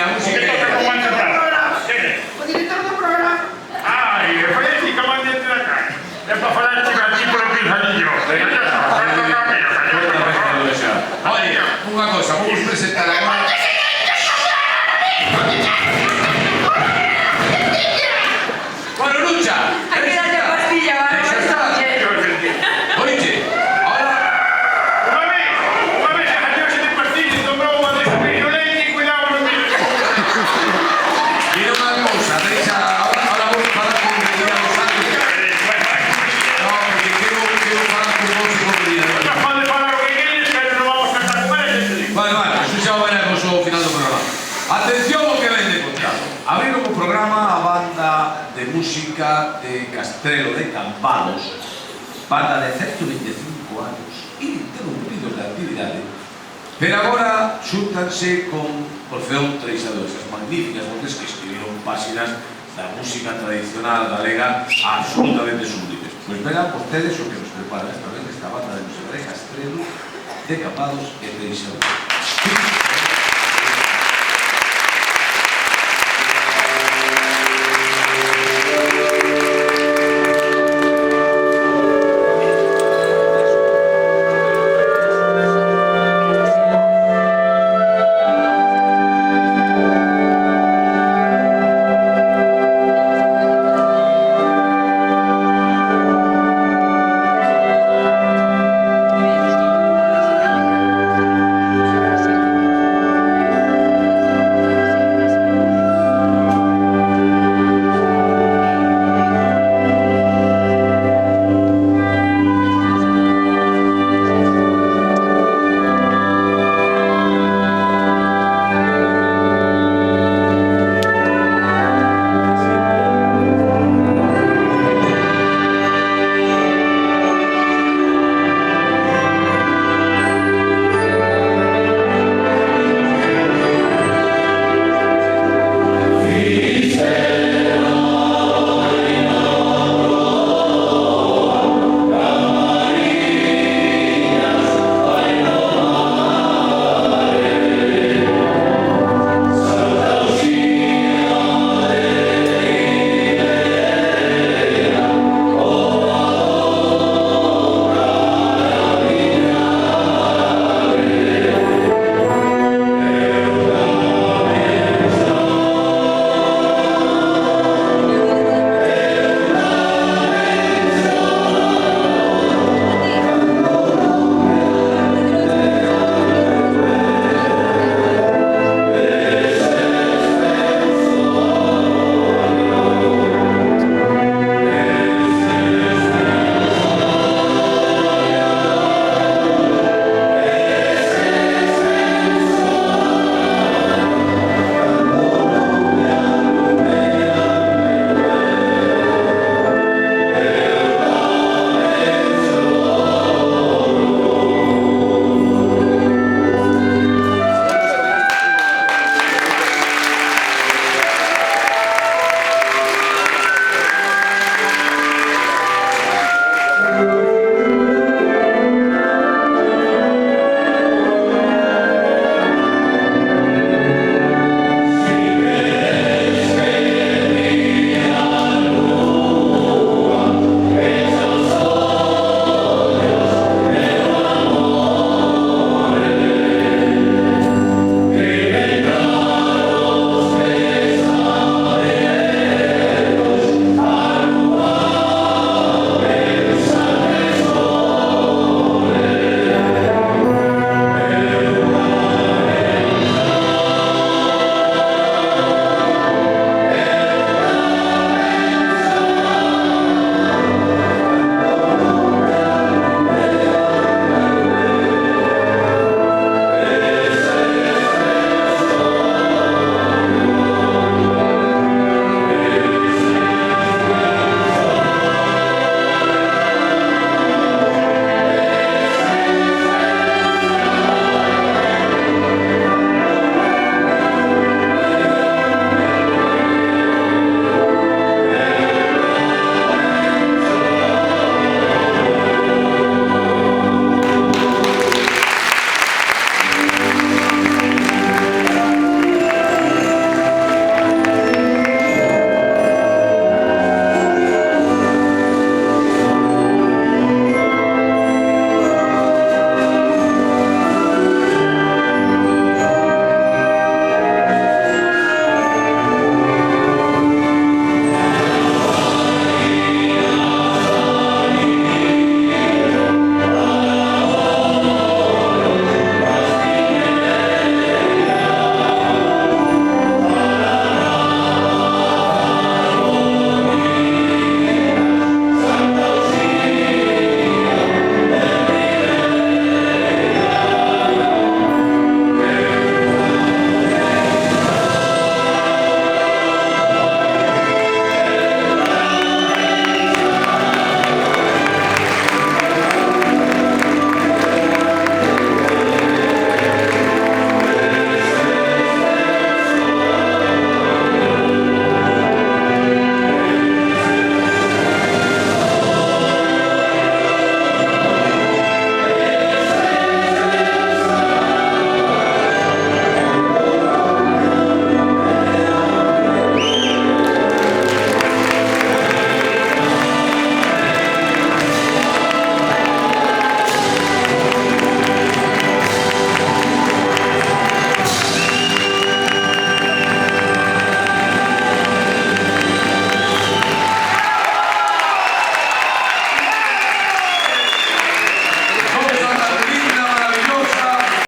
a música que toca con guante plata. O director do programa. Ai, e foi así como andante da cara. É para falar aquí por el pinzanillo. Oye, unha cosa, vamos presentar agora. Bueno, Lucha. Aquí date pastilla, vale. Eso está. Oye, ahora. Una vez, adiós en el partido, tomó un no le di cuidado a los míos. Mira unha cousa, deixa, ahora vou falar con Medina dos Santos. No, porque quero falar con vos e con Medina. Pode falar o que queres, pero non vamos a cantar con eles. Vale, eso xa o veremos ao final do programa. Atención ao que ven de contar. Abriron o programa a banda de música de Castrelo de Campados, banda de 125 anos, ininterrumpidos de actividade, pero agora xúntanse con Orfeón Treixador, esas magníficas voces que escribiron páxinas da música tradicional galega absolutamente sublimes. Pois verán vostedes o que nos prepara esta vez esta banda de música de Castrelo de Campados e Treixador.